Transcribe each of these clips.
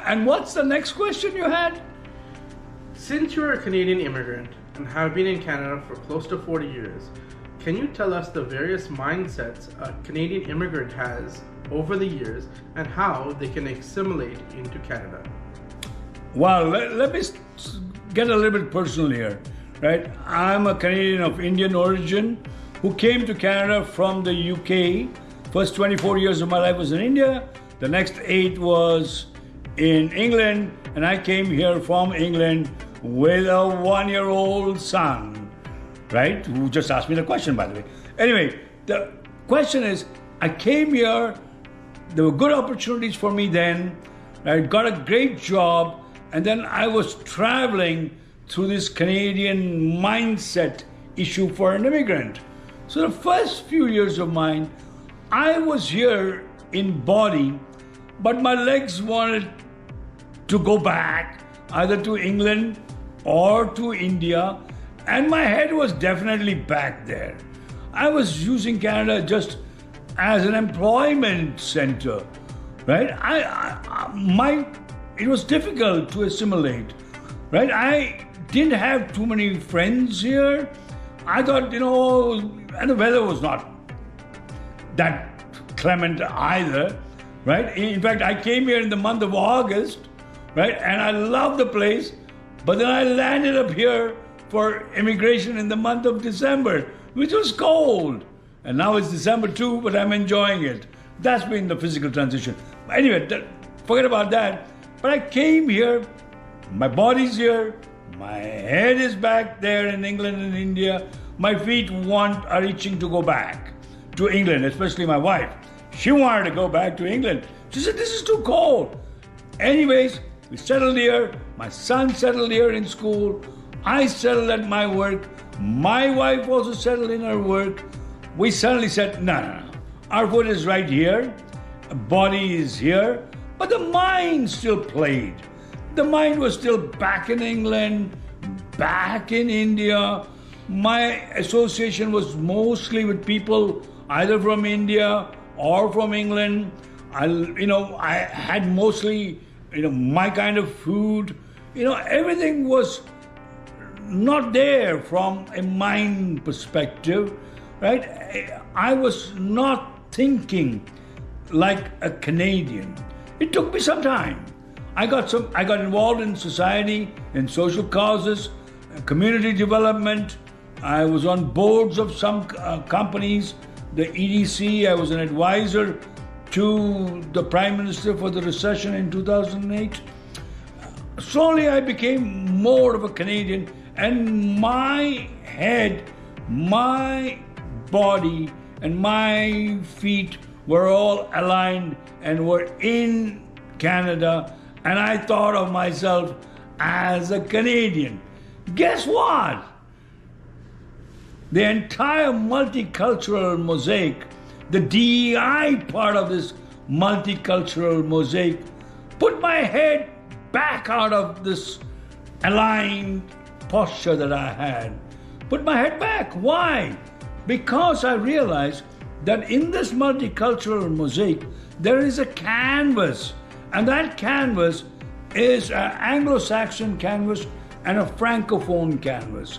And what's the next question you had? Since you're a Canadian immigrant and have been in Canada for close to 40 years, can you tell us the various mindsets a Canadian immigrant has over the years and how they can assimilate into Canada? Well, let me get a little bit personal here, right? I'm a Canadian of Indian origin who came to Canada from the UK. First 24 years of my life was in India. The next 8 was in England, and I came here from England with a 1-year-old son, right? Who just asked me the question, by the way. Anyway, the question is, I came here, there were good opportunities for me then, I got a great job, and then I was traveling through this Canadian mindset issue for an immigrant. So the first few years of mine, I was here in body, but my legs wanted to go back either to England or to India, and my head was definitely back there. I was using Canada just as an employment center, right? It was difficult to assimilate, right? I didn't have too many friends here. I thought, and the weather was not that clement either, right? In fact, I came here in the month of August, right? And I loved the place, but then I landed up here for immigration in the month of December, which was cold. And now it's December too, but I'm enjoying it. That's been the physical transition. Anyway, forget about that. But I came here, my body's here, my head is back there in England and India. My feet are itching to go back to England, especially my wife. She wanted to go back to England. She said, this is too cold. Anyways, we settled here. My son settled here in school. I settled at my work. My wife also settled in her work. We suddenly said, no. Our foot is right here. Body is here. But the mind still played. The mind was still back in England, back in India. My association was mostly with people either from India or from England. I had mostly, my kind of food. Everything was not there from a mind perspective, right? I was not thinking like a Canadian. It took me some time. I got involved in society, in social causes, community development. I was on boards of some companies, the EDC. I was an advisor to the Prime Minister for the recession in 2008. Slowly I became more of a Canadian, and my head, my body, and my feet were all aligned and were in Canada, and I thought of myself as a Canadian. Guess what? The entire multicultural mosaic, the DEI part of this multicultural mosaic, put my head back out of this aligned posture that I had. Put my head back. Why? Because I realized that in this multicultural mosaic, there is a canvas, and that canvas is an Anglo-Saxon canvas and a Francophone canvas,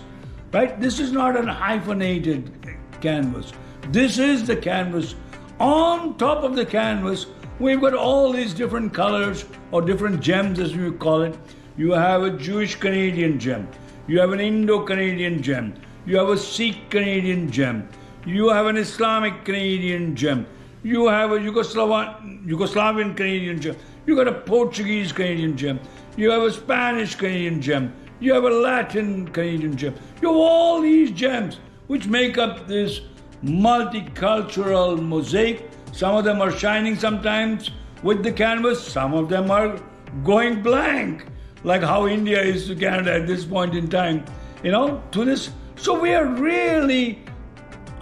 right? This is not an hyphenated canvas. This is the canvas. On top of the canvas, we've got all these different colors or different gems, as we call it. You have a Jewish Canadian gem. You have an Indo-Canadian gem. You have a Sikh Canadian gem. You have an Islamic Canadian gem. You have a Yugoslavian Canadian gem. You got a Portuguese Canadian gem. You have a Spanish Canadian gem. You have a Latin Canadian gem. You have all these gems which make up this multicultural mosaic. Some of them are shining sometimes with the canvas. Some of them are going blank, like how India is to Canada at this point in time, to this. So we are really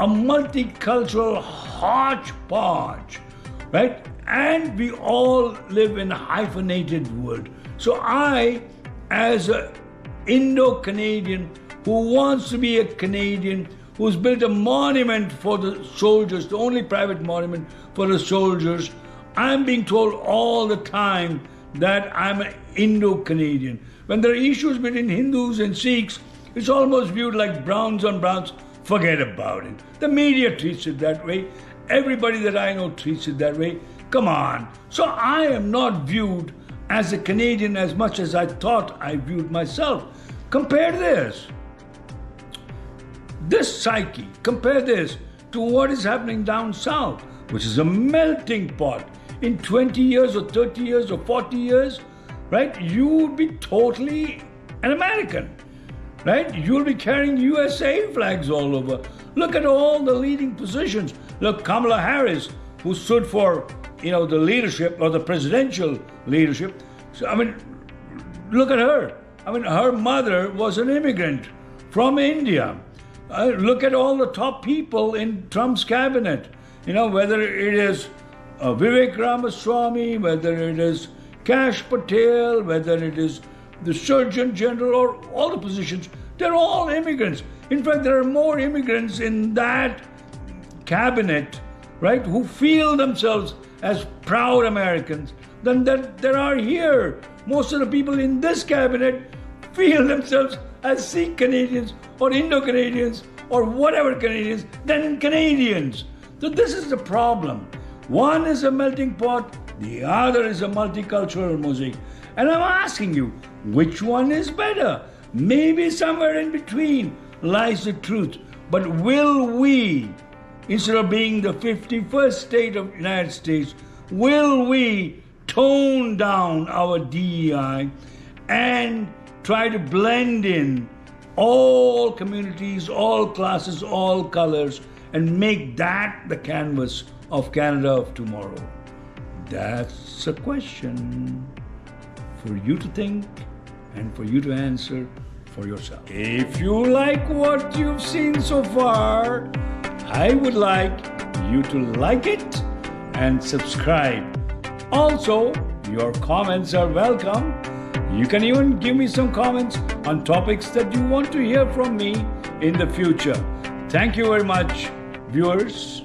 a multicultural hodgepodge, right? And we all live in a hyphenated world. So I, as an Indo-Canadian who wants to be a Canadian, who's built a monument for the soldiers, the only private monument for the soldiers, I'm being told all the time that I'm an Indo-Canadian. When there are issues between Hindus and Sikhs, it's almost viewed like browns on browns. Forget about it. The media treats it that way. Everybody that I know treats it that way. Come on. So I am not viewed as a Canadian as much as I thought I viewed myself. Compare this psyche, compare this to what is happening down south, which is a melting pot. In 20 years or 30 years or 40 years, right, you would be totally an American, right? You'll be carrying USA flags all over. Look at all the leading positions. Look, Kamala Harris, who stood for, the leadership or the presidential leadership. So, look at her. Her mother was an immigrant from India. Look at all the top people in Trump's cabinet. Whether it is Vivek Ramaswamy, whether it is Kash Patel, whether it is the Surgeon General, or all the positions, they're all immigrants. In fact, there are more immigrants in that cabinet, right, who feel themselves as proud Americans than that there are here. Most of the people in this cabinet feel themselves as Sikh Canadians or Indo-Canadians or whatever Canadians than Canadians. So this is the problem. One is a melting pot, the other is a multicultural mosaic. And I'm asking you, which one is better? Maybe somewhere in between lies the truth. But will we, instead of being the 51st state of the United States, will we tone down our DEI and try to blend in all communities, all classes, all colors, and make that the canvas of Canada of tomorrow? That's a question for you to think and for you to answer for yourself. If you like what you've seen so far, I would like you to like it and subscribe. Also, your comments are welcome. You can even give me some comments on topics that you want to hear from me in the future. Thank you very much, viewers.